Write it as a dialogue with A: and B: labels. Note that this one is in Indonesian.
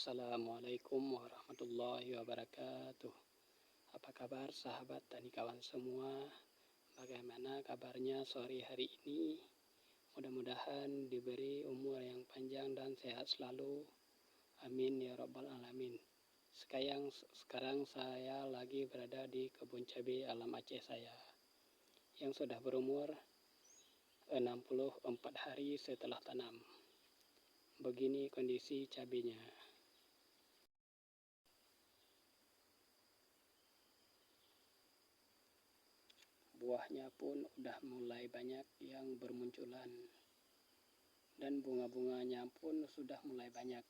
A: Assalamualaikum warahmatullahi wabarakatuh. Apa kabar sahabat tani kawan semua? Bagaimana kabarnya sore hari ini? Mudah-mudahan diberi umur yang panjang dan sehat selalu. Amin ya rabbal alamin. Sekarang saya lagi berada di kebun cabai alam Aceh saya yang sudah berumur 64 hari setelah tanam. Begini kondisi cabainya. Buahnya pun udah mulai banyak yang bermunculan dan bunga-bunganya pun sudah mulai banyak.